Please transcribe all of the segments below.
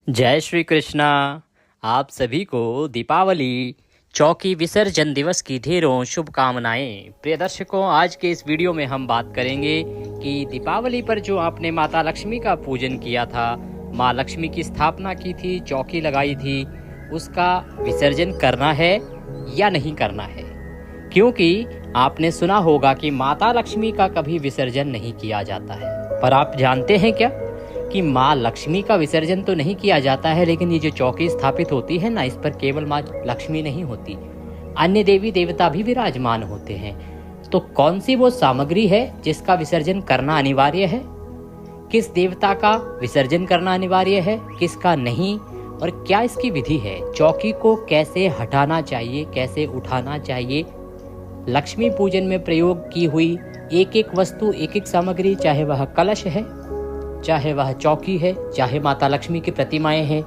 जय श्री कृष्णा। आप सभी को दीपावली चौकी विसर्जन दिवस की ढेरों शुभकामनाएं। प्रिय दर्शकों, आज के इस वीडियो में हम बात करेंगे कि दीपावली पर जो आपने माता लक्ष्मी का पूजन किया था, माँ लक्ष्मी की स्थापना की थी, चौकी लगाई थी, उसका विसर्जन करना है या नहीं करना है। क्योंकि आपने सुना होगा कि माता लक्ष्मी का कभी विसर्जन नहीं किया जाता है, पर आप जानते हैं क्या कि माँ लक्ष्मी का विसर्जन तो नहीं किया जाता है, लेकिन ये जो चौकी स्थापित होती है ना, इस पर केवल माँ लक्ष्मी नहीं होती, अन्य देवी देवता भी विराजमान होते हैं। तो कौन सी वो सामग्री है जिसका विसर्जन करना अनिवार्य है, किस देवता का विसर्जन करना अनिवार्य है, किसका नहीं, और क्या इसकी विधि है, चौकी को कैसे हटाना चाहिए, कैसे उठाना चाहिए। लक्ष्मी पूजन में प्रयोग की हुई एक एक वस्तु, एक एक सामग्री, चाहे वह कलश है, चाहे वह चौकी है, चाहे माता लक्ष्मी की प्रतिमाएं हैं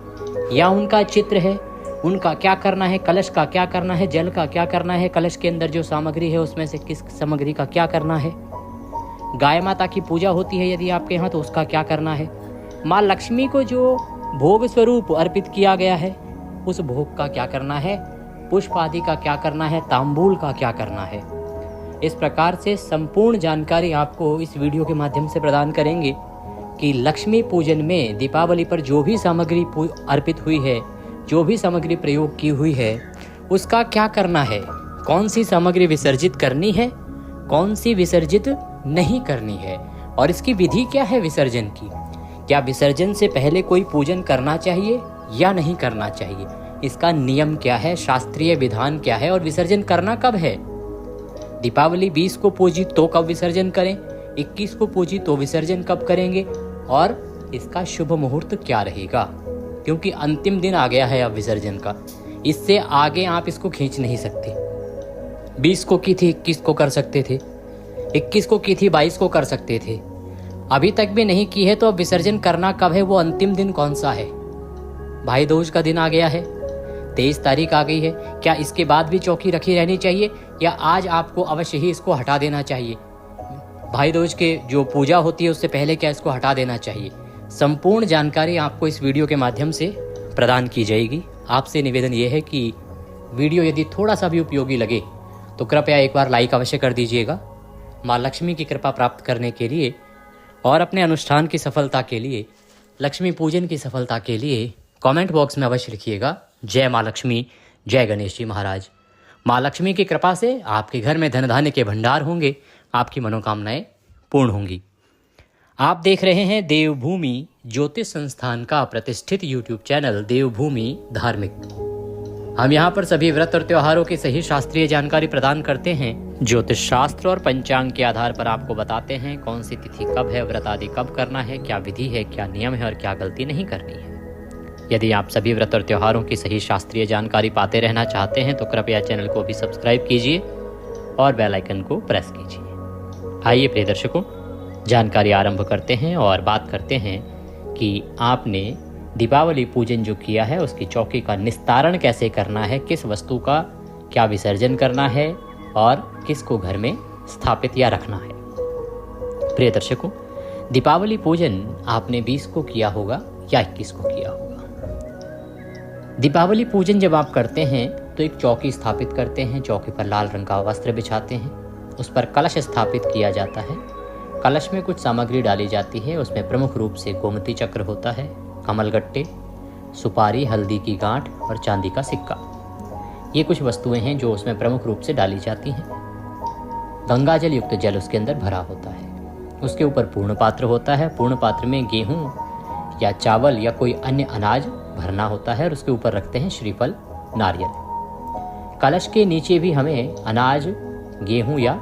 या उनका चित्र है, उनका क्या करना है, कलश का क्या करना है, जल का क्या करना है, कलश के अंदर जो सामग्री है उसमें से किस सामग्री का क्या करना है, गाय माता की पूजा होती है यदि आपके यहाँ तो उसका क्या करना है, माँ लक्ष्मी को जो भोग स्वरूप अर्पित किया गया है उस भोग का क्या करना है, पुष्प आदि का क्या करना है, तांबूल का क्या करना है। इस प्रकार से संपूर्ण जानकारी आपको इस वीडियो के माध्यम से प्रदान करेंगे कि लक्ष्मी पूजन में दीपावली पर जो भी सामग्री अर्पित हुई है, जो भी सामग्री प्रयोग की हुई है, उसका क्या करना है, कौन सी सामग्री विसर्जित करनी है, कौन सी विसर्जित नहीं करनी है, और इसकी विधि क्या है विसर्जन की। क्या विसर्जन से पहले कोई पूजन करना चाहिए या नहीं करना चाहिए, इसका नियम क्या है, शास्त्रीय विधान क्या है, और विसर्जन करना कब है। दीपावली 20 को पूजी तो कब विसर्जन करें, 21 को पूजी तो विसर्जन कब करेंगे, और इसका शुभ मुहूर्त क्या रहेगा, क्योंकि अंतिम दिन आ गया है अब विसर्जन का, इससे आगे आप इसको खींच नहीं सकते। 20 को की थी 21 को कर सकते थे, 21 को की थी 22 को कर सकते थे, अभी तक भी नहीं की है तो अब विसर्जन करना कब है, वो अंतिम दिन कौन सा है। भाई दूज का दिन आ गया है, 23 तारीख आ गई है, क्या इसके बाद भी चौकी रखी रहनी चाहिए या आज आपको अवश्य ही इसको हटा देना चाहिए। भाई दूज के जो पूजा होती है उससे पहले क्या इसको हटा देना चाहिए। संपूर्ण जानकारी आपको इस वीडियो के माध्यम से प्रदान की जाएगी। आपसे निवेदन यह है कि वीडियो यदि थोड़ा सा भी उपयोगी लगे तो कृपया एक बार लाइक अवश्य कर दीजिएगा। माँ लक्ष्मी की कृपा प्राप्त करने के लिए और अपने अनुष्ठान की सफलता के लिए, लक्ष्मी पूजन की सफलता के लिए कमेंट बॉक्स में अवश्य लिखिएगा जय माँ लक्ष्मी, जय गणेश जी महाराज। माँ लक्ष्मी की कृपा से आपके घर में धन धान्य के भंडार होंगे, आपकी मनोकामनाएं पूर्ण होंगी। आप देख रहे हैं देवभूमि ज्योतिष संस्थान का प्रतिष्ठित यूट्यूब चैनल देवभूमि धार्मिक। हम यहाँ पर सभी व्रत और त्योहारों की सही शास्त्रीय जानकारी प्रदान करते हैं। ज्योतिष शास्त्र और पंचांग के आधार पर आपको बताते हैं कौन सी तिथि कब है, व्रत आदि कब करना है, क्या विधि है, क्या नियम है और क्या गलती नहीं करनी है। यदि आप सभी व्रत और त्योहारों की सही शास्त्रीय जानकारी पाते रहना चाहते हैं तो कृपया चैनल को भी सब्सक्राइब कीजिए और बेल आइकन को प्रेस कीजिए। आइए प्रिय दर्शकों, जानकारी आरंभ करते हैं और बात करते हैं कि आपने दीपावली पूजन जो किया है उसकी चौकी का निस्तारण कैसे करना है, किस वस्तु का क्या विसर्जन करना है और किसको घर में स्थापित या रखना है। प्रिय दर्शकों, दीपावली पूजन आपने 20 को किया होगा या 21 को किया होगा। दीपावली पूजन जब आप करते हैं तो एक चौकी स्थापित करते हैं, चौकी पर लाल रंग का वस्त्र बिछाते हैं, उस पर कलश स्थापित किया जाता है, कलश में कुछ सामग्री डाली जाती है, उसमें प्रमुख रूप से गोमती चक्र होता है, कमलगट्टे, सुपारी, हल्दी की गांठ और चांदी का सिक्का। ये कुछ वस्तुएं हैं जो उसमें प्रमुख रूप से डाली जाती हैं। गंगा जल युक्त जल उसके अंदर भरा होता है, उसके ऊपर पूर्ण पात्र होता है, पूर्ण पात्र में गेहूँ या चावल या कोई अन्य अनाज भरना होता है और उसके ऊपर रखते हैं श्रीफल, नारियल। कलश के नीचे भी हमें अनाज, गेहूं या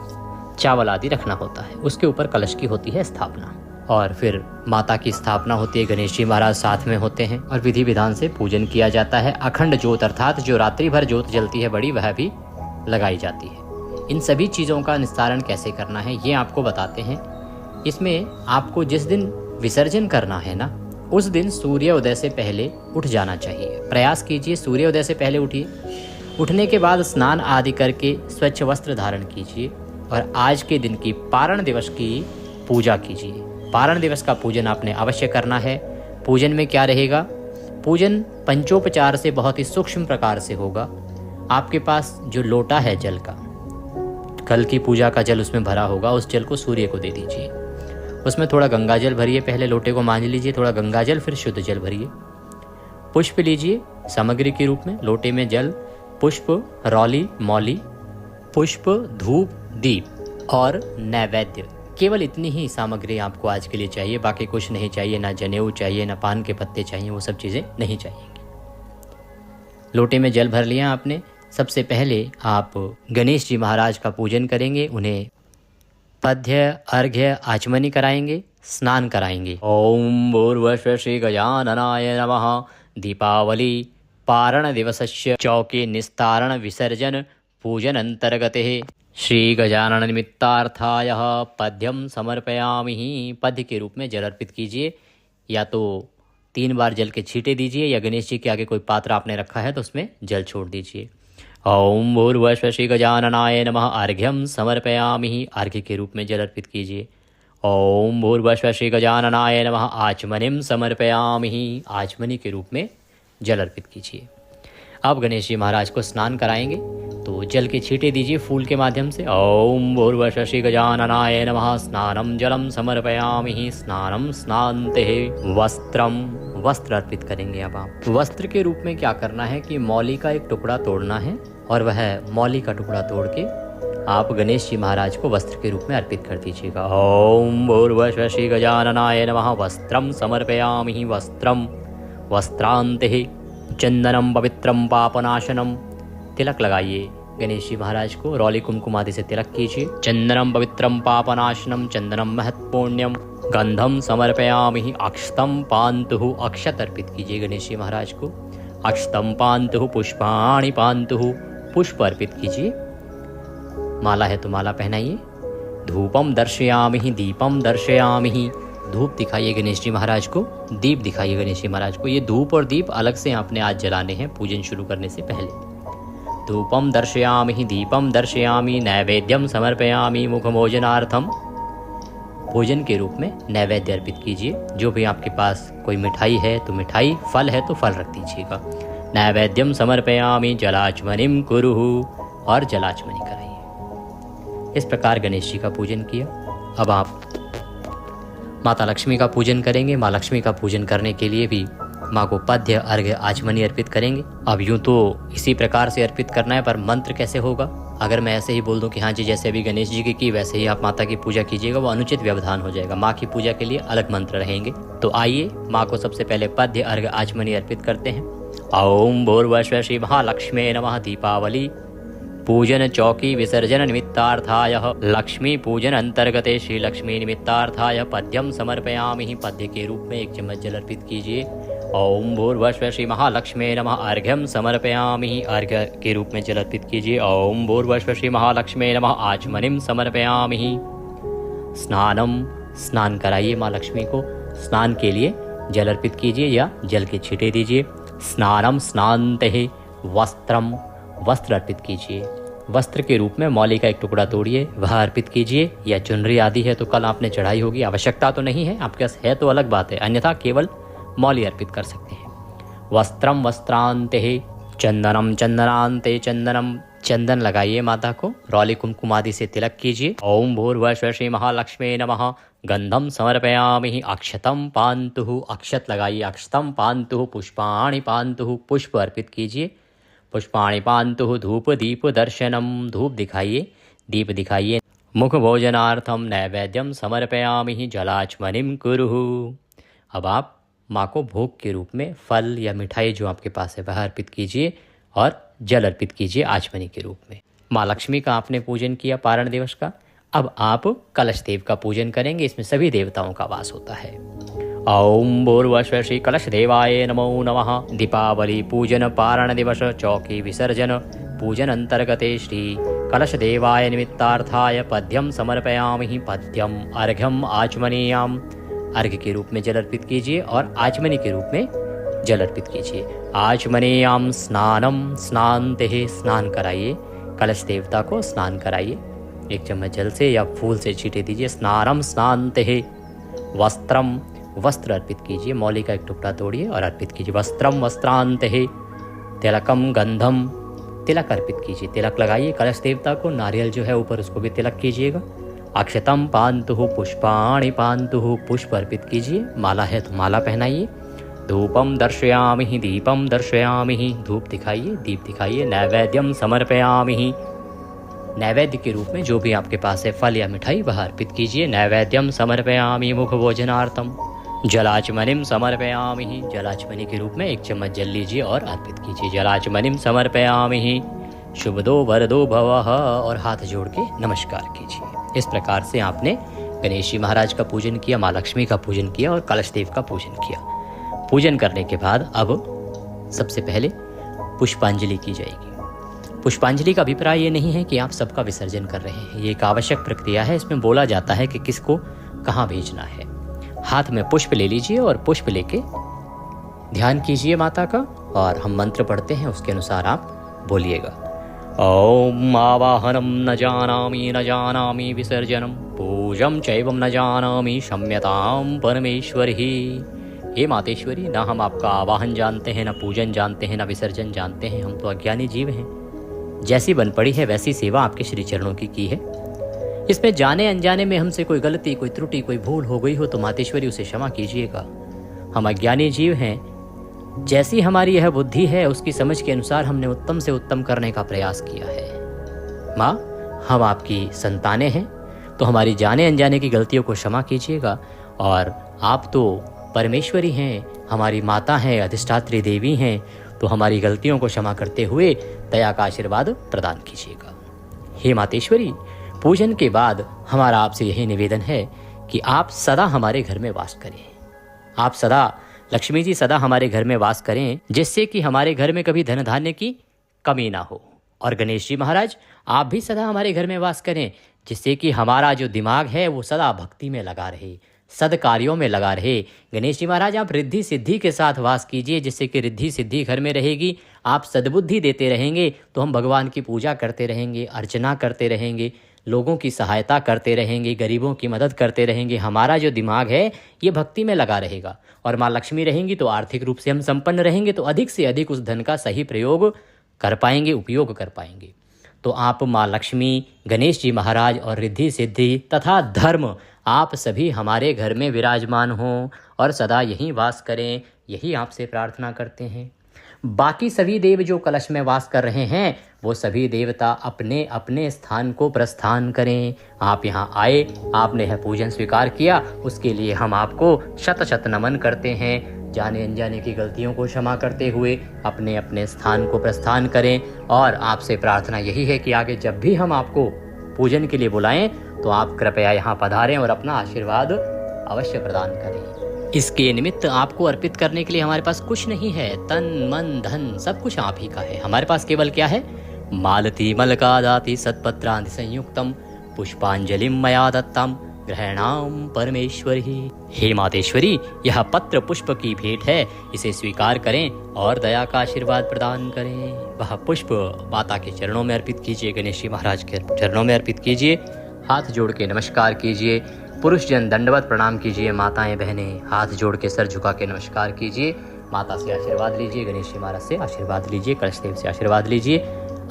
चावल आदि रखना होता है, उसके ऊपर कलश की होती है स्थापना, और फिर माता की स्थापना होती है, गणेश जी महाराज साथ में होते हैं और विधि विधान से पूजन किया जाता है। अखंड ज्योत अर्थात जो रात्रि भर ज्योत जलती है बड़ी, वह भी लगाई जाती है। इन सभी चीज़ों का निस्तारण कैसे करना है ये आपको बताते हैं। इसमें आपको जिस दिन विसर्जन करना है ना, उस दिन सूर्योदय से पहले उठ जाना चाहिए। प्रयास कीजिए सूर्योदय से पहले उठिए, उठने के बाद स्नान आदि करके स्वच्छ वस्त्र धारण कीजिए और आज के दिन की पारण दिवस की पूजा कीजिए। पारण दिवस का पूजन आपने अवश्य करना है। पूजन में क्या रहेगा, पूजन पंचोपचार से बहुत ही सूक्ष्म प्रकार से होगा। आपके पास जो लोटा है जल का, कल की पूजा का जल उसमें भरा होगा, उस जल को सूर्य को दे दीजिए। उसमें थोड़ा गंगा जल भरिए, पहले लोटे को मांझ लीजिए, थोड़ा गंगा जल, फिर शुद्ध जल भरिए। पुष्प लीजिए सामग्री के रूप में, लोटे में जल, पुष्प, रौली, मौली, पुष्प, धूप, दीप और नैवेद्य। केवल इतनी ही सामग्री आपको आज के लिए चाहिए, बाकी कुछ नहीं चाहिए। ना जनेऊ चाहिए, ना पान के पत्ते चाहिए, वो सब चीज़ें नहीं चाहिए। लोटे में जल भर लिया आपने। सबसे पहले आप गणेश जी महाराज का पूजन करेंगे, उन्हें पद्य, अर्घ्य, आचमनी कराएंगे, स्नान कराएंगे। ओम भूर्भुवः श्री गजाननाय नमः। दीपावली पारण दिवसस्य चौकी निस्तारण विसर्जन पूजन अंतर्गते श्री गजानन निमित्तार्थाय पद्यम समर्पयामि। पद्य के रूप में जल अर्पित कीजिए, या तो 3 बार जल के छींटे दीजिए, या गणेश जी के आगे कोई पात्र आपने रखा है तो उसमें जल छोड़ दीजिए। ओम भूर्भुवः श्री गजाननाय नमः। अर्घ्यम समर्पयामि। अर्घ्य के रूप में जल अर्पित कीजिए। ओम भूर्भुवः श्री गजाननाय नमः। आचमनीम समर्पयामि। आचमनी के रूप में जल अर्पित कीजिए। अब गणेश जी महाराज को स्नान कराएंगे, तो जल के छींटे दीजिए फूल के माध्यम से। ओम भूर्भुवः श्री गजाननाय नमः। स्नानम जलम समर्पयामि। स्नानम स्नान्ते। वस्त्रम, वस्त्र अर्पित करेंगे। अब आप वस्त्र के रूप में क्या करना है कि मौली का एक टुकड़ा तोड़ना है, और वह मौली का टुकड़ा तोड़ के आप गणेश जी महाराज को वस्त्र के रूप में अर्पित कर दीजिएगा। ओम भूर्भुवः श्री गजाननाय नमः। वस्त्रम समर्पयामि। वस्त्रम वस्त्रांते। चंदनम पवित्रम पापनाशनम। तिलक लगाइए गणेश जी महाराज को, रौली कुमकुम आदि से तिलक कीजिए। चंदनम पवित्रम पापनाशनम चंदनम महत्पुण्यम गंधम समर्पयामि। अक्षतम पान्तु। अक्षत अर्पित कीजिए गणेश जी महाराज को। अक्षतम पान्तु। पुष्पाणि पान्तु। पुष्प अर्पित कीजिए। माला है तो माला पहनाइए। धूपम दर्शयामि। दीपम दर्शयामि। धूप दिखाइए गणेश जी महाराज को, दीप दिखाइए गणेश जी महाराज को। ये धूप और दीप अलग से आपने आज जलाने हैं पूजन शुरू करने से पहले। धूपम दर्शयामि। दीपम दर्शयामि। नैवेद्यम समर्पयामि। मुखभोजनार्थम। भोजन के रूप में नैवेद्य अर्पित कीजिए। जो भी आपके पास कोई मिठाई है तो मिठाई, फल है तो फल रख दीजिएगा। नैवेद्यम समर्पयामि। जलाचमनीम कुरुहु। और जलाचमनी कराइए। इस प्रकार गणेश जी का पूजन किया। अब आप माता लक्ष्मी का पूजन करेंगे। माँ लक्ष्मी का पूजन करने के लिए भी माँ को पद्य, अर्घ्य, आचमनी अर्पित करेंगे। अब यूं तो इसी प्रकार से अर्पित करना है, पर मंत्र कैसे होगा? अगर मैं ऐसे ही बोल दूं कि हाँ जी जैसे अभी गणेश जी की वैसे ही आप माता की पूजा कीजिएगा, वो अनुचित व्यवधान हो जाएगा। माँ की पूजा के लिए अलग मंत्र रहेंगे। तो आइए माँ को सबसे पहले पद्य, अर्घ्य, आचमनी अर्पित करते हैं। ओम भूर्भुवः श्री महालक्ष्मी नमः। दीपावली पूजन चौकी विसर्जन निमित्तार्थाय लक्ष्मी पूजन अंतर्गते श्री लक्ष्मी निमित्तार्थाय पद्यम समर्पयामि। पद्य के रूप में 1 चम्मच जल अर्पित कीजिए। ओम भूर्भुवः श्री महालक्ष्मी नमः। अर्घ्यम समर्पयामि। अर्घ्य के रूप में जल अर्पित कीजिए। ओम भूर्भुवः श्री महालक्ष्मी नमः। आचमनीम समर्पयामि। स्नानम, स्नान कराइए माँ लक्ष्मी को। स्नान के लिए जल अर्पित कीजिए या जल के छींटे दीजिए। स्नानम स्नान्ते। वस्त्रम, वस्त्र अर्पित कीजिए। वस्त्र के रूप में मौली का एक टुकड़ा तोड़िए, वह अर्पित कीजिए, या चुनरी आदि है तो कल आपने चढ़ाई होगी, आवश्यकता तो नहीं है, आपके पास है तो अलग बात है, अन्यथा केवल मौली अर्पित कर सकते हैं। वस्त्रम वस्त्रांते। चंदनम चंदनांते। चंदनम, चंदन लगाइए माता को, रौली कुमकुम आदि से तिलक कीजिए। ओम भूर्भुवः श्री महालक्ष्मी नमः। गंधम समर्पयामि। अक्षतम पान्तु। अक्षत लगाइए। अक्षतम पान्तु। पुष्पाणि पान्तु। पुष्प अर्पित कीजिए। पुष्पाणि पान्तु। धूप दीप दर्शनम। धूप दिखाइए, दीप दिखाइए। मुख भोजनार्थम नैवेद्यम समर्पयामि। जलाचमनीम कुरुहु। अब आप माँ को भोग के रूप में फल या मिठाई जो आपके पास है वह अर्पित कीजिए और जल अर्पित कीजिए आचमनी के रूप में। माँ लक्ष्मी का आपने पूजन किया पारण दिवस का। अब आप कलश देव का पूजन करेंगे, इसमें सभी देवताओं का वास होता है। ओम भूर्भुवः श्री कलश देवाय नमो नमः। दीपावली पूजन पारण दिवस चौकी विसर्जन पूजन अंतर्गते श्री कलश देवाय निमित्तार्थाय पद्यम समर्पयामि। पद्यम अर्घ्यम आचमनीयाम। अर्घ्य के रूप में जल अर्पित कीजिए और आचमनी के रूप में जल अर्पित कीजिए। आचमनीयाम स्नानम स्नान्ते। स्नान कराइए, कलश देवता को स्नान कराइए, 1 चम्मच जल से या फूल से छींटे दीजिए। स्नानम स्नान्ते। वस्त्रम वस्त्र अर्पित कीजिए, मौली का एक टुकड़ा तोड़िए और अर्पित कीजिए। वस्त्रम वस्त्रांते तिलकम गंधम, तिलक अर्पित कीजिए, तिलक लगाइए कलश देवता को। नारियल जो है ऊपर उसको भी तिलक कीजिएगा। अक्षतम पान्तु पुष्पाणि पान्तु, पुष्प अर्पित कीजिए। माला है तो माला पहनाइए। धूपम दर्शयामि दीपम दर्शयामि, धूप दिखाइए, दीप दिखाइए। नैवेद्यम समर्पयामि, नैवेद्य के रूप में जो भी आपके पास है फल या मिठाई वह अर्पित कीजिए। नैवेद्यम समर्पयामि मुख भोजनार्थम। जलाचमनिम समर्पयामि, जलाचमनि के रूप में 1 चम्मच जल लीजिए और अर्पित कीजिए। जलाचमनिम समर्पयामि, शुभ दो वरदो भवः, और हाथ जोड़ के नमस्कार कीजिए। इस प्रकार से आपने गणेश जी महाराज का पूजन किया, माँ लक्ष्मी का पूजन किया और कलश देव का पूजन किया। पूजन करने के बाद अब सबसे पहले पुष्पांजलि की जाएगी। पुष्पांजलि का अभिप्राय ये नहीं है कि आप सबका विसर्जन कर रहे हैं, ये एक आवश्यक प्रक्रिया है। इसमें बोला जाता है कि किसको कहाँ भेजना है। हाथ में पुष्प ले लीजिए और पुष्प लेके ध्यान कीजिए माता का, और हम मंत्र पढ़ते हैं, उसके अनुसार आप बोलिएगा। ओम आवाहनम न जानामि विसर्जनम, पूजम चैवम न जानामि क्षम्यताम परमेश्वरी। हे मातेश्वरी, ना हम आपका आवाहन जानते हैं, ना पूजन जानते हैं, ना विसर्जन जानते हैं, हम तो अज्ञानी जीव हैं। जैसी बन पड़ी है वैसी सेवा आपके श्री चरणों की है। इसमें जाने अनजाने में हमसे कोई गलती, कोई त्रुटि, कोई भूल हो गई हो तो मातेश्वरी उसे क्षमा कीजिएगा। हम अज्ञानी जीव हैं, जैसी हमारी यह बुद्धि है उसकी समझ के अनुसार हमने उत्तम से उत्तम करने का प्रयास किया है। माँ, हम आपकी संतानें हैं, तो हमारी जाने अनजाने की गलतियों को क्षमा कीजिएगा। और आप तो परमेश्वरी हैं, हमारी माता हैं, अधिष्ठात्री देवी हैं, तो हमारी गलतियों को क्षमा करते हुए दया का आशीर्वाद प्रदान कीजिएगा। हे मातेश्वरी, पूजन के बाद हमारा आपसे यही निवेदन है कि आप सदा हमारे घर में वास करें। आप सदा, लक्ष्मी जी सदा हमारे घर में वास करें, जिससे कि हमारे घर में कभी धन धान्य की कमी ना हो। और गणेश जी महाराज, आप भी सदा हमारे घर में वास करें, जिससे कि हमारा जो दिमाग है वो सदा भक्ति में लगा रहे, सद कार्यों में लगा रहे। गणेश जी महाराज, आप रिद्धि सिद्धि के साथ वास कीजिए, जिससे कि रिद्धि सिद्धि घर में रहेगी। आप सद्बुद्धि देते रहेंगे तो हम भगवान की पूजा करते रहेंगे, अर्चना करते रहेंगे, लोगों की सहायता करते रहेंगे, गरीबों की मदद करते रहेंगे। हमारा जो दिमाग है ये भक्ति में लगा रहेगा। और माँ लक्ष्मी रहेंगी तो आर्थिक रूप से हम संपन्न रहेंगे, तो अधिक से अधिक उस धन का सही प्रयोग कर पाएंगे, उपयोग कर पाएंगे। तो आप माँ लक्ष्मी, गणेश जी महाराज और रिद्धि सिद्धि तथा धर्म, आप सभी हमारे घर में विराजमान हों और सदा यहीं वास करें, यही आपसे प्रार्थना करते हैं। बाकी सभी देव जो कलश में वास कर रहे हैं वो सभी देवता अपने अपने स्थान को प्रस्थान करें। आप यहाँ आए, आपने यह पूजन स्वीकार किया, उसके लिए हम आपको शत शत नमन करते हैं। जाने अनजाने की गलतियों को क्षमा करते हुए अपने अपने स्थान को प्रस्थान करें। और आपसे प्रार्थना यही है कि आगे जब भी हम आपको पूजन के लिए बुलाएं तो आप कृपया यहाँ पधारें और अपना आशीर्वाद अवश्य प्रदान करें। इसके निमित्त आपको अर्पित करने के लिए हमारे पास कुछ नहीं है, तन मन धन सब कुछ आप ही का है। हमारे पास केवल क्या है? मालती मलकादाति सत्पत्रांति संयुक्तम पुष्पांजलिम मया दत्तम ग्रहणाम परमेश्वरी। हे मातेश्वरी, यह पत्र पुष्प की भेंट है, इसे स्वीकार करें और दया का आशीर्वाद प्रदान करें। वह पुष्प माता के चरणों में अर्पित कीजिए, गणेश जी महाराज के चरणों में अर्पित कीजिए। हाथ जोड़ के नमस्कार कीजिए। पुरुष जन दंडवत प्रणाम कीजिए, माताएं बहनें हाथ जोड़ के सर झुका के नमस्कार कीजिए। माता से आशीर्वाद लीजिए, गणेश जी महाराज से आशीर्वाद लीजिए, कलश देव से आशीर्वाद लीजिए।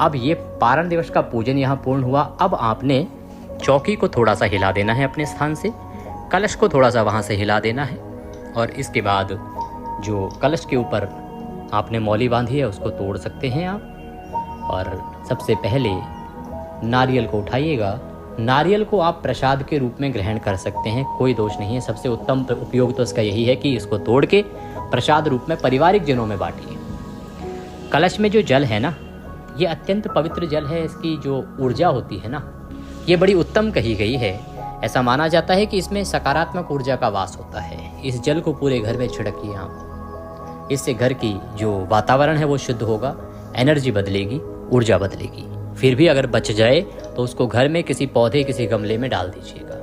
अब ये पारण दिवस का पूजन यहाँ पूर्ण हुआ। अब आपने चौकी को थोड़ा सा हिला देना है अपने स्थान से, कलश को थोड़ा सा वहाँ से हिला देना है। और इसके बाद जो कलश के ऊपर आपने मौली बांधी है उसको तोड़ सकते हैं आप। और सबसे पहले नारियल को उठाइएगा। नारियल को आप प्रसाद के रूप में ग्रहण कर सकते हैं, कोई दोष नहीं है। सबसे उत्तम उपयोग तो इसका यही है कि इसको तोड़ के प्रसाद रूप में पारिवारिक जनों में बांटिए। कलश में जो जल है ना, ये अत्यंत पवित्र जल है। इसकी जो ऊर्जा होती है ना, ये बड़ी उत्तम कही गई है। ऐसा माना जाता है कि इसमें सकारात्मक ऊर्जा का वास होता है। इस जल को पूरे घर में छिड़किए आप। इससे घर की जो वातावरण है वो शुद्ध होगा, एनर्जी बदलेगी, ऊर्जा बदलेगी। फिर भी अगर बच जाए तो उसको घर में किसी पौधे, किसी गमले में डाल दीजिएगा।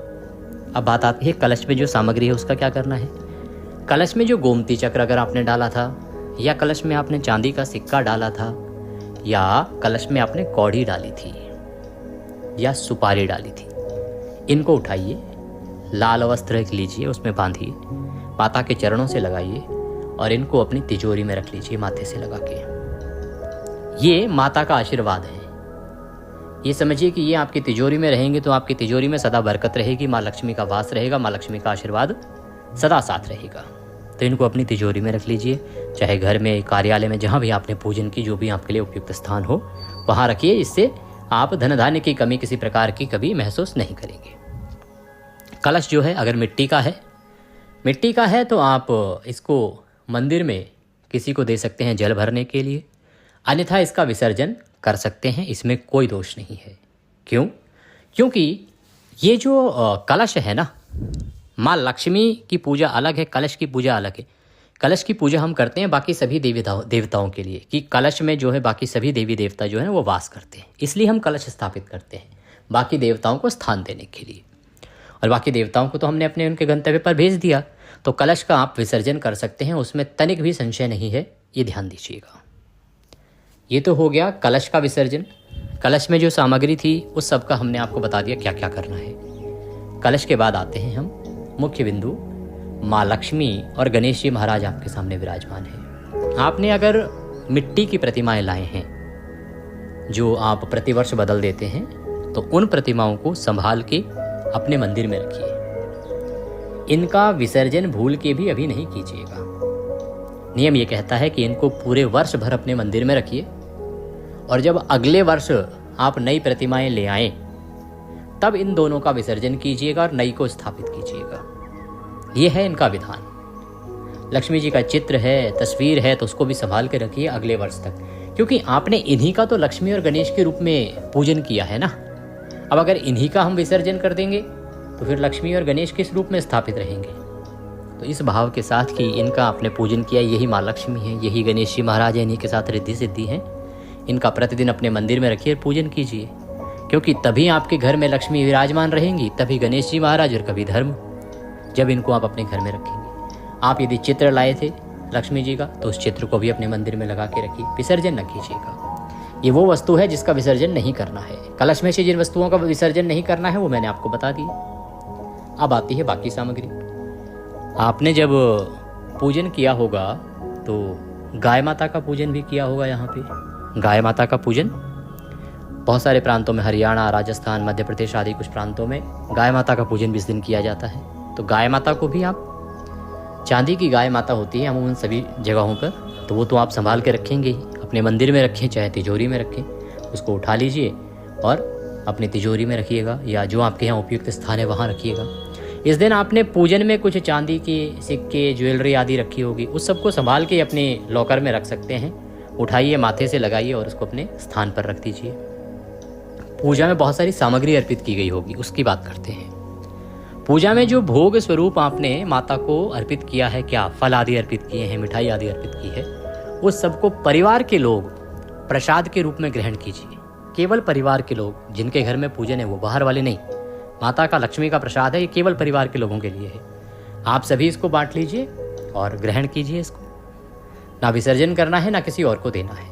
अब बात आती है कलश में जो सामग्री है उसका क्या करना है। कलश में जो गोमती चक्र अगर आपने डाला था, या कलश में आपने चांदी का सिक्का डाला था, या कलश में आपने कौड़ी डाली थी या सुपारी डाली थी, इनको उठाइए, लाल वस्त्र लीजिए, उसमें बांधिए। माता के चरणों से लगाइए और इनको अपनी तिजोरी में रख लीजिए माथे से लगा के। ये माता का आशीर्वाद है। ये समझिए कि ये आपकी तिजोरी में रहेंगे तो आपकी तिजोरी में सदा बरकत रहेगी, माँ लक्ष्मी का वास रहेगा, माँ लक्ष्मी का आशीर्वाद सदा साथ रहेगा। तो इनको अपनी तिजोरी में रख लीजिए, चाहे घर में, कार्यालय में, जहाँ भी आपने पूजन की, जो भी आपके लिए उपयुक्त स्थान हो वहाँ रखिए। इससे आप धन धान्य की कमी किसी प्रकार की कभी महसूस नहीं करेंगे। कलश जो है अगर मिट्टी का है तो आप इसको मंदिर में किसी को दे सकते हैं जल भरने के लिए, अन्यथा इसका विसर्जन कर सकते हैं, इसमें कोई दोष नहीं है। क्यों? क्योंकि ये जो कलश है ना, माँ लक्ष्मी की पूजा अलग है, कलश की पूजा अलग है। कलश की पूजा हम करते हैं बाकी सभी देवताओं के लिए, कि कलश में जो है बाकी सभी देवी देवता जो है वो वास करते हैं, इसलिए हम कलश स्थापित करते हैं बाकी देवताओं को स्थान देने के लिए। और बाकी देवताओं को तो हमने अपने उनके गंतव्य पर भेज दिया, तो कलश का आप विसर्जन कर सकते हैं, उसमें तनिक भी संशय नहीं है, ये ध्यान दीजिएगा। ये तो हो गया कलश का विसर्जन। कलश में जो सामग्री थी उस सब का हमने आपको बता दिया क्या क्या करना है। कलश के बाद आते हैं हम मुख्य बिंदु, माँ लक्ष्मी और गणेश जी महाराज आपके सामने विराजमान हैं। आपने अगर मिट्टी की प्रतिमाएं लाए हैं जो आप प्रतिवर्ष बदल देते हैं, तो उन प्रतिमाओं को संभाल के अपने मंदिर में रखिए। इनका विसर्जन भूल के भी अभी नहीं कीजिएगा। नियम ये कहता है कि इनको पूरे वर्ष भर अपने मंदिर में रखिए, और जब अगले वर्ष आप नई प्रतिमाएं ले आएं तब इन दोनों का विसर्जन कीजिएगा और नई को स्थापित कीजिएगा। ये है इनका विधान। लक्ष्मी जी का चित्र है, तस्वीर है, तो उसको भी संभाल के रखिए अगले वर्ष तक, क्योंकि आपने इन्हीं का तो लक्ष्मी और गणेश के रूप में पूजन किया है ना। अब अगर इन्हीं का हम विसर्जन कर देंगे तो फिर लक्ष्मी और गणेश किस रूप में स्थापित रहेंगे? तो इस भाव के साथ कि इनका आपने पूजन किया, यही माँ लक्ष्मी है, यही गणेश जी महाराज है, इन्हीं के साथ रिद्धि सिद्धि है, इनका प्रतिदिन अपने मंदिर में रखिए, पूजन कीजिए, क्योंकि तभी आपके घर में लक्ष्मी विराजमान रहेंगी, तभी गणेश जी महाराज और कभी धर्म, जब इनको आप अपने घर में रखेंगे। आप यदि चित्र लाए थे लक्ष्मी जी का, तो उस चित्र को भी अपने मंदिर में लगा के रखिए, विसर्जन न कीजिएगा। ये वो वस्तु है जिसका विसर्जन नहीं करना है। कलश में से जिन वस्तुओं का विसर्जन नहीं करना है वो मैंने आपको बता दी। अब आती है बाकी सामग्री। आपने जब पूजन किया होगा तो गाय माता का पूजन भी किया होगा। यहाँ पे गाय माता का पूजन बहुत सारे प्रांतों में, हरियाणा, राजस्थान, मध्य प्रदेश आदि कुछ प्रांतों में गाय माता का पूजन भी इस दिन किया जाता है। तो गाय माता को भी आप, चांदी की गाय माता होती है अमूमन सभी जगहों पर, तो वो तो आप संभाल के रखेंगे ही, अपने मंदिर में रखें चाहे तिजोरी में रखें, उसको उठा लीजिए और अपनी तिजोरी में रखिएगा, या जो आपके यहाँ उपयुक्त स्थान है वहाँ रखिएगा। इस दिन आपने पूजन में कुछ चांदी के सिक्के, ज्वेलरी आदि रखी होगी, उस सबको संभाल के अपने लॉकर में रख सकते हैं। उठाइए, माथे से लगाइए और उसको अपने स्थान पर रख दीजिए। पूजा में बहुत सारी सामग्री अर्पित की गई होगी, उसकी बात करते हैं। पूजा में जो भोग स्वरूप आपने माता को अर्पित किया है, क्या फल आदि अर्पित किए हैं, मिठाई आदि अर्पित की है, उस सबको परिवार के लोग प्रसाद के रूप में ग्रहण कीजिए। केवल परिवार के लोग, जिनके घर में पूजन है, वो बाहर वाले नहीं। माता का, लक्ष्मी का प्रसाद है, ये केवल परिवार के लोगों के लिए है। आप सभी इसको बांट लीजिए और ग्रहण कीजिए इसको। ना विसर्जन करना है, ना किसी और को देना है।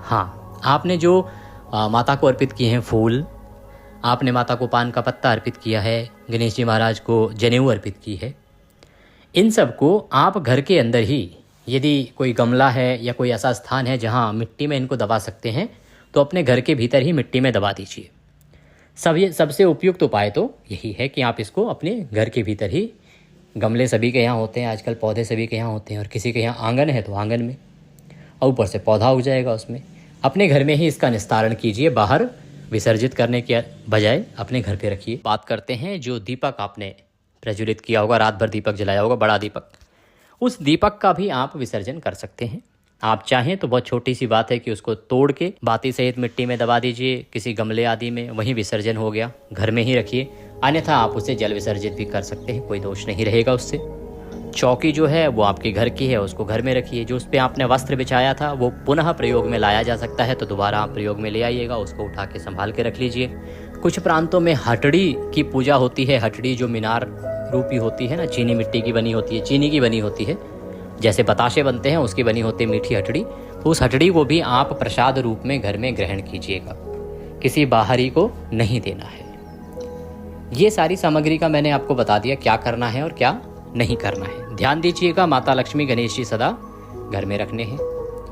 हाँ, आपने जो माता को अर्पित किए हैं फूल, आपने माता को पान का पत्ता अर्पित किया है, गणेश जी महाराज को जनेऊ अर्पित की है, इन सब को आप घर के अंदर ही, यदि कोई गमला है या कोई ऐसा स्थान है जहाँ मिट्टी में इनको दबा सकते हैं, तो अपने घर के भीतर ही मिट्टी में दबा दीजिए। सबसे उपयुक्त उपाय तो यही है कि आप इसको अपने घर के भीतर ही, गमले सभी के यहाँ होते हैं आजकल, पौधे सभी के यहाँ होते हैं, और किसी के यहाँ आंगन है तो आंगन में, और ऊपर से पौधा उग जाएगा उसमें। अपने घर में ही इसका निस्तारण कीजिए, बाहर विसर्जित करने के बजाय अपने घर पे रखिए। बात करते हैं जो दीपक आपने प्रज्वलित किया होगा, रात भर दीपक जलाया होगा, बड़ा दीपक, उस दीपक का भी आप विसर्जन कर सकते हैं। आप चाहें तो बहुत छोटी सी बात है कि उसको तोड़ के बाती सहित मिट्टी में दबा दीजिए, किसी गमले आदि में, वहीं विसर्जन हो गया, घर में ही रखिए। अन्यथा आप उसे जल विसर्जित भी कर सकते हैं, कोई दोष नहीं रहेगा उससे। चौकी जो है वो आपके घर की है, उसको घर में रखिए। जो उस पर आपने वस्त्र बिछाया था वो पुनः प्रयोग में लाया जा सकता है, तो दोबारा आप प्रयोग में ले आइएगा, उसको उठा के संभाल के रख लीजिए। कुछ प्रांतों में हटड़ी की पूजा होती है। हटड़ी जो मीनार रूपी होती है ना, चीनी मिट्टी की बनी होती है, चीनी की बनी होती है, जैसे बताशे बनते हैं उसकी बनी होती है मीठी हटड़ी, तो उस हटड़ी को भी आप प्रसाद रूप में घर में ग्रहण कीजिएगा, किसी बाहरी को नहीं देना है। ये सारी सामग्री का मैंने आपको बता दिया क्या करना है और क्या नहीं करना है। ध्यान दीजिएगा, माता लक्ष्मी गणेश जी सदा घर में रखने हैं।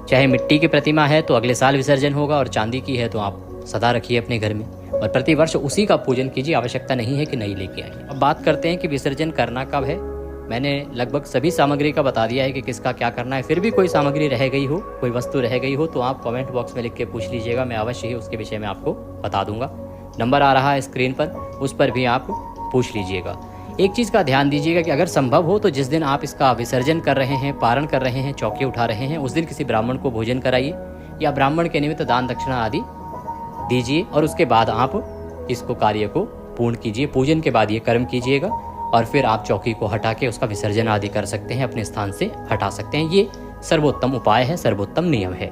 चाहे मिट्टी की प्रतिमा है तो अगले साल विसर्जन होगा, और चांदी की है तो आप सदा रखिए अपने घर में, और प्रतिवर्ष उसी का पूजन कीजिए। आवश्यकता नहीं है कि नई लेके आइए। अब बात करते हैं कि विसर्जन करना कब है। मैंने लगभग सभी सामग्री का बता दिया है कि किसका क्या करना है। फिर भी कोई सामग्री रह गई हो, कोई वस्तु रह गई हो, तो आप कमेंट बॉक्स में लिख के पूछ लीजिएगा, मैं अवश्य ही उसके विषय में आपको बता दूंगा। नंबर आ रहा है स्क्रीन पर, उस पर भी आप पूछ लीजिएगा। एक चीज़ का ध्यान दीजिएगा कि अगर संभव हो तो जिस दिन आप इसका विसर्जन कर रहे हैं, पारण कर रहे हैं, चौकी उठा रहे हैं, उस दिन किसी ब्राह्मण को भोजन कराइए या ब्राह्मण के निमित्त दान दक्षिणा आदि दीजिए, और उसके बाद आप इसको कार्य को पूर्ण कीजिए। पूजन के बाद ये कर्म कीजिएगा, और फिर आप चौकी को हटा के उसका विसर्जन आदि कर सकते हैं, अपने स्थान से हटा सकते हैं। ये सर्वोत्तम उपाय है, सर्वोत्तम नियम है।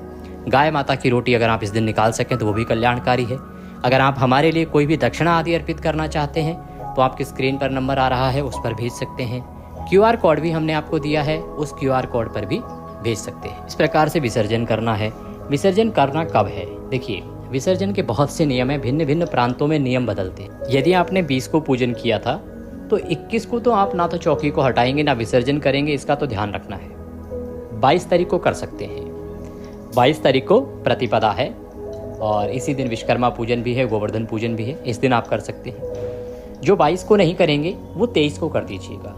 गाय माता की रोटी अगर आप इस दिन निकाल सकें तो वो भी कल्याणकारी है। अगर आप हमारे लिए कोई भी दक्षिणा आदि अर्पित करना चाहते हैं तो आपकी स्क्रीन पर नंबर आ रहा है, उस पर भेज सकते हैं। QR कोड भी हमने आपको दिया है, उस QR कोड पर भी भेज सकते हैं। इस प्रकार से विसर्जन करना है। विसर्जन करना कब है? देखिए, विसर्जन के बहुत से नियम हैं, भिन्न भिन्न प्रांतों में नियम बदलते हैं। यदि आपने 20 को पूजन किया था तो 21 को तो आप ना तो चौकी को हटाएंगे ना विसर्जन करेंगे, इसका तो ध्यान रखना है। 22 तारीख को कर सकते हैं। 22 तारीख को प्रतिपदा है, और इसी दिन विश्वकर्मा पूजन भी है, गोवर्धन पूजन भी है, इस दिन आप कर सकते हैं। जो 22 को नहीं करेंगे वो 23 को कर दीजिएगा।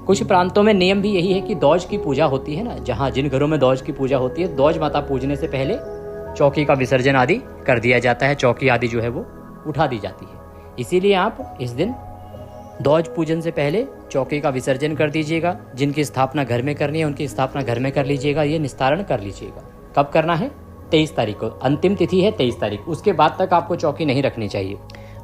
कुछ प्रांतों में नियम भी यही है कि दौज की पूजा होती है ना, जहाँ जिन घरों में दौज की पूजा होती है, दौज माता पूजने से पहले चौकी का विसर्जन आदि कर दिया जाता है, चौकी आदि जो है वो उठा दी जाती है। इसीलिए आप इस दिन दौज पूजन से पहले चौकी का विसर्जन कर दीजिएगा। जिनकी स्थापना घर में करनी है उनकी स्थापना घर में कर लीजिएगा, ये निस्तारण कर लीजिएगा। कब करना है? 23 तारीख को, अंतिम तिथि है 23 तारीख। उसके बाद तक आपको चौकी नहीं रखनी चाहिए।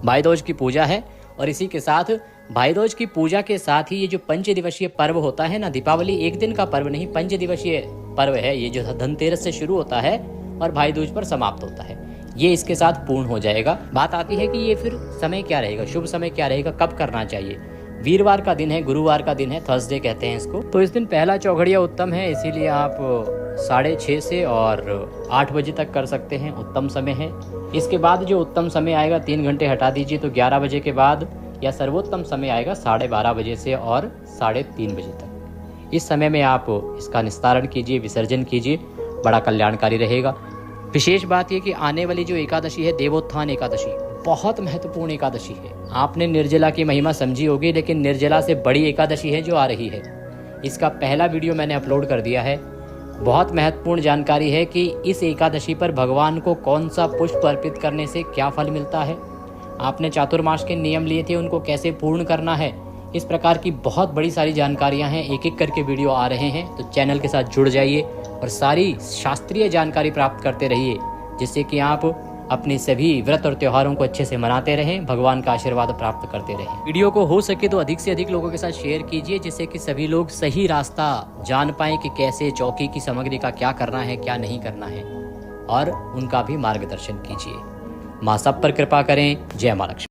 भाई दूज की पूजा है, और इसी के साथ भाई दूज की पूजा के साथ ही ये जो 5 दिवसीय पर्व होता है ना, दीपावली एक दिन का पर्व नहीं, 5 दिवसीय पर्व है। ये जो धनतेरस से शुरू होता है और भाई दूज पर समाप्त होता है, ये इसके साथ पूर्ण हो जाएगा। बात आती है कि ये फिर समय क्या रहेगा, शुभ समय क्या रहेगा, कब करना चाहिए। वीरवार का दिन है, गुरुवार का दिन है, थर्सडे कहते हैं इसको। तो इस दिन पहला चौघड़िया उत्तम है, इसीलिए आप 6:30 से और 8 बजे तक कर सकते हैं, उत्तम समय है। इसके बाद जो उत्तम समय आएगा 3 घंटे हटा दीजिए तो 11 बजे के बाद, या सर्वोत्तम समय आएगा 12:30 बजे से और 3:30 बजे तक। इस समय में आप इसका निस्तारण कीजिए, विसर्जन कीजिए, बड़ा कल्याणकारी रहेगा। विशेष बात यह कि आने वाली जो एकादशी है, देवोत्थान एकादशी, बहुत महत्वपूर्ण एकादशी है। आपने निर्जला की महिमा समझी होगी, लेकिन निर्जला से बड़ी एकादशी है जो आ रही है। इसका पहला वीडियो मैंने अपलोड कर दिया है। बहुत महत्वपूर्ण जानकारी है कि इस एकादशी पर भगवान को कौन सा पुष्प अर्पित करने से क्या फल मिलता है, आपने चातुर्मास के नियम लिए थे उनको कैसे पूर्ण करना है। इस प्रकार की बहुत बड़ी सारी जानकारियां हैं, एक एक करके वीडियो आ रहे हैं। तो चैनल के साथ जुड़ जाइए और सारी शास्त्रीय जानकारी प्राप्त करते रहिए, जिससे कि आप अपने सभी व्रत और त्योहारों को अच्छे से मनाते रहें, भगवान का आशीर्वाद प्राप्त करते रहें। वीडियो को हो सके तो अधिक से अधिक लोगों के साथ शेयर कीजिए, जिससे कि सभी लोग सही रास्ता जान पाएं कि कैसे चौकी की सामग्री का क्या करना है, क्या नहीं करना है, और उनका भी मार्गदर्शन कीजिए। माँ सब पर कृपा करें। जय माँ लक्ष्मी।